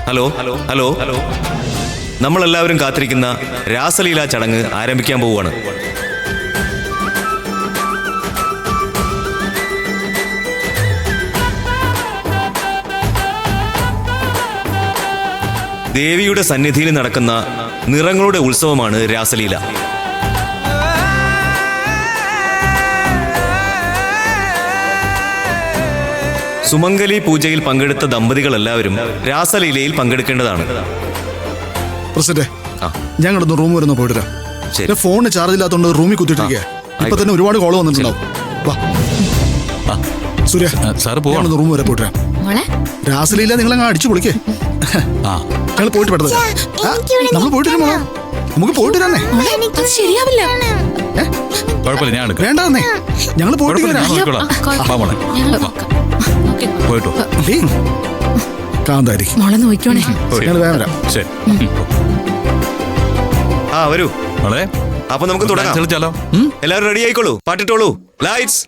Hello hello hello hello നമ്മളെല്ലാവരും കാത്തിരിക്കുന്ന രാസലീല ചടങ്ങ് ആരംഭിക്കാൻ പോവുകയാണ്. ദേവിയുടെ സന്നിധിയിൽ നടക്കുന്ന നിറങ്ങളുടെ ഉത്സവമാണ് രാസലീല. സുമംഗലി പൂജയിൽ പങ്കെടുത്ത ദമ്പതികളെല്ലാവരും രാസലീലയിൽ പങ്കെടുക്കേണ്ടതാണ്. ഞങ്ങളൊന്ന് റൂം വരെ പോയിട്ട് ഫോണിന് ചാർജ് ഇല്ലാത്തതുകൊണ്ട് റൂമിൽ കുത്തിയിട്ടിരിക്കുക. ഇപ്പൊ തന്നെ ഒരുപാട് കോള് വന്നിട്ടുണ്ടാവും. സൂര്യ സാറ് റൂം വരെ പോയിട്ട് രാസലീല നിങ്ങളങ്ങ് അടിച്ചു പൊളിക്കേ. ഞങ്ങൾ പോയിട്ട് പെട്ടത് നമ്മൾ പോയിട്ട് നമുക്ക് പോയിട്ട് തന്നെ ശരിയാവില്ല. വേണ്ടേ ഞങ്ങൾ പോയിട്ട് കാന്താരി മോളെ നോക്കിക്കോണേ. ഞങ്ങൾ വേഗം വരാം. ആ വരൂ. അപ്പൊ നമുക്ക് തുടങ്ങാം. എല്ലാവരും റെഡി ആയിക്കോളൂ. പാട്ടിട്ടോളൂ. ലൈറ്റ്സ്.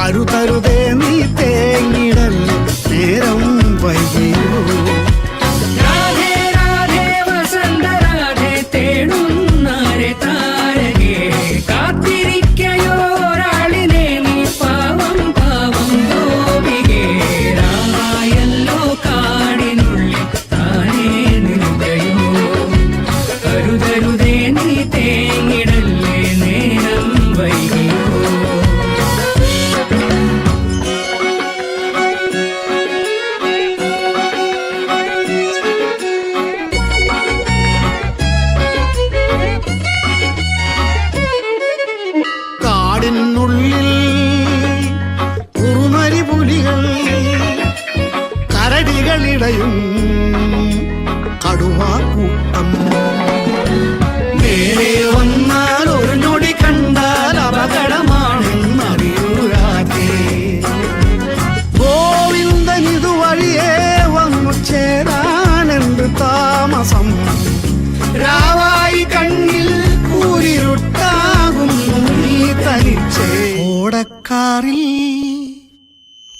അരുതരുതേ നീ തേങ്ങിടല്ലേ നേരം വൈകിയോ. രാധേ രാധേ വസന്ത രാധേ തേടുന്നാരെ താരകേ കാത്തിരിക്കയോരാളിനെ നീ പാവം പാവം ഗോപികേ രാമായല്ലോ കാടിനുള്ളിൽ താനേ നിൽക്കയോ. അരുതരുതേ നീ തേങ്ങിടല്ലേ നേരം വൈകിയോ. കാടിനുള്ളിൽ കുറുനരി പുലികൾ കരടികളിടയും കടുവാക്കൂട്ടം നേരെ വന്നാൽ ഒരു ഞൊടി കണ്ടാൽ അപകടമാണെന്നറിയൂരാതെ ഗോവിന്ദൻ ഇതുവഴിയേ വന്നു ചേരാനെന്ത് താമസം. രാവായി കണ്ണിൽ കൂരിരുട്ടാകുന്നു നീ തനിച്ചേ.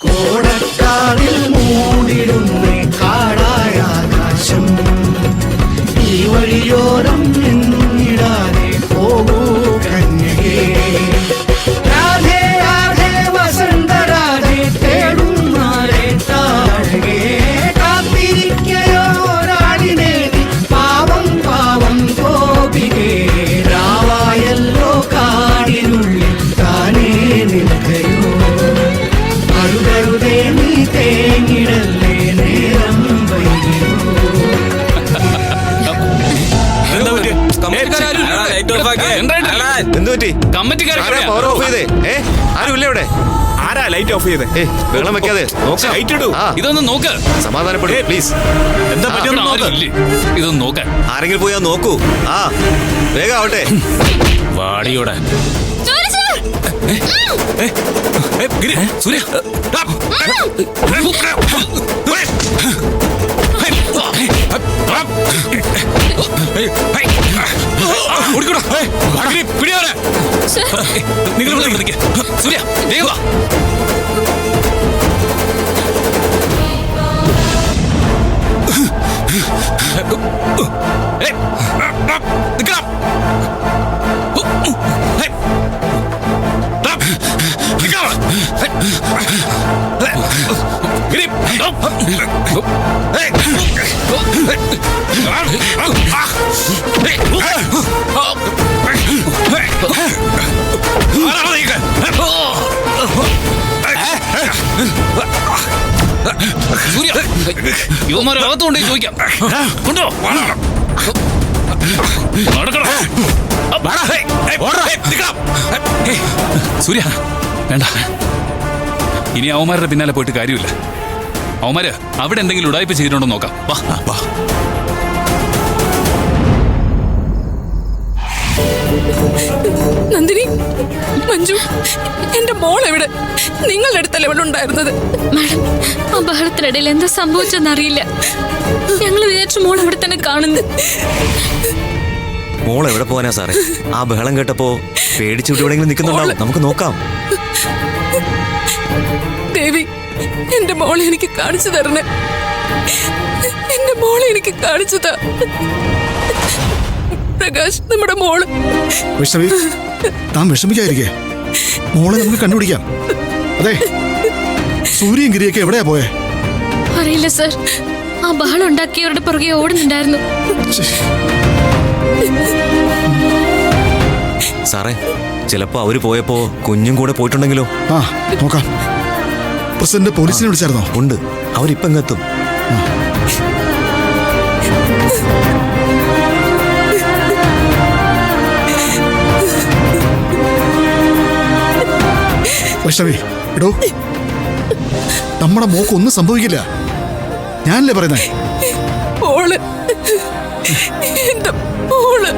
കോടക്കാറിൽ മൂടിടുന്നേ കാടായ ആകാശം. ഈ വഴിയോരം നിന്നിടാതെ പോകൂ കന്യകേ. രാധേ രാധേ വസന്ത രാധേ തേടുന്നാരെ താഴകേ കാത്തിരിക്കയോരാളിനെ നീ പാവം പാവം ഗോപികേ രാവായല്ലോ കാടിനുള്ളിൽ താനേ നിൽക്കയോ. അരുതരുതേ നീ തേങ്ങിടല്ലേ നേരം വൈകിയോ. വെള്ളം വെക്കാതെ ഇതൊന്ന് നോക്ക്. സമാധാനപ്പെടും പ്ലീസ്. എന്താ പറ്റിയ ഇതൊന്ന് നോക്ക്. ആരെങ്കിലും പോയാ നോക്കൂ. ആ വേഗം ആവട്ടെ. വാടിയോടെ സൂര്യ നിങ്ങൾ സൂര്യ വേഗം സൂര്യ യുവമാരെ അകത്തുകൊണ്ടേ ചോദിക്കാം. കൊണ്ടോ സൂര്യ വേണ്ട ഇനി അവന്മാരുടെ പിന്നാലെ പോയിട്ട് കാര്യമില്ല. അവന്മാര് അവിടെ എന്തെങ്കിലും ഉടായ്പ ചെയ്തിട്ടുണ്ടോ നോക്കാം. വാ വാ. നന്ദിനി, മഞ്ജു, എന്റെ മോൾ എവിടെ? നിങ്ങളുടെ അടുത്തല്ലേ ഇവിടെ ഉണ്ടായിരുന്നത്? മാഡം, ആ ബഹളത്തിനിടയിൽ എന്താ സംഭവിച്ചെന്നറിയില്ല. ഞങ്ങൾ വിചാരിച്ചു മോൾ അവിടെ തന്നെ കാണുന്നു. മോൾ എവിടെ പോവാനാ സാറേ? ആ ബഹളം കേട്ടപ്പോ പേടിച്ചിട്ട് എവിടെയെങ്കിലും നിൽക്കുന്നുണ്ടാവും. നമുക്ക് നോക്കാം. ദേവി, എന്റെ മോളെ എനിക്ക് കാണിച്ചു തരണേ. എന്റെ മോളെ എനിക്ക് കാണിച്ചതാ. പ്രകാശ്, നമ്മുടെ മോള്. വൈഷ്ണവി, താൻ വിഷമിക്കാതിരിക്കേ. മോളെ നമുക്ക് കണ്ടുപിടിക്കാം. അതെ, സൂര്യയും ഗിരിയൊക്കെ എവിടെയാ പോയേ? അറിയില്ല സർ. ആ ബഹളം ഉണ്ടാക്കിയവരുടെ പുറകെ ഓടുന്നുണ്ടായിരുന്നു. സാറേ, ചിലപ്പോ അവര് പോയപ്പോ കുഞ്ഞും കൂടെ പോയിട്ടുണ്ടെങ്കിലോ? ആ, നോക്കാം. പ്രസിഡന്റ് പോലീസിനെ വിളിച്ചായിരുന്നോ? ഉണ്ട്, അവരിപ്പം എങ്ങെത്തും. വൈഷ്ണവി, എടോ, നമ്മുടെ മോക്ക് ഒന്നും സംഭവിക്കില്ല. ഞാനല്ലേ പറയുന്നേ? മോള്, എന്റെ മോള്.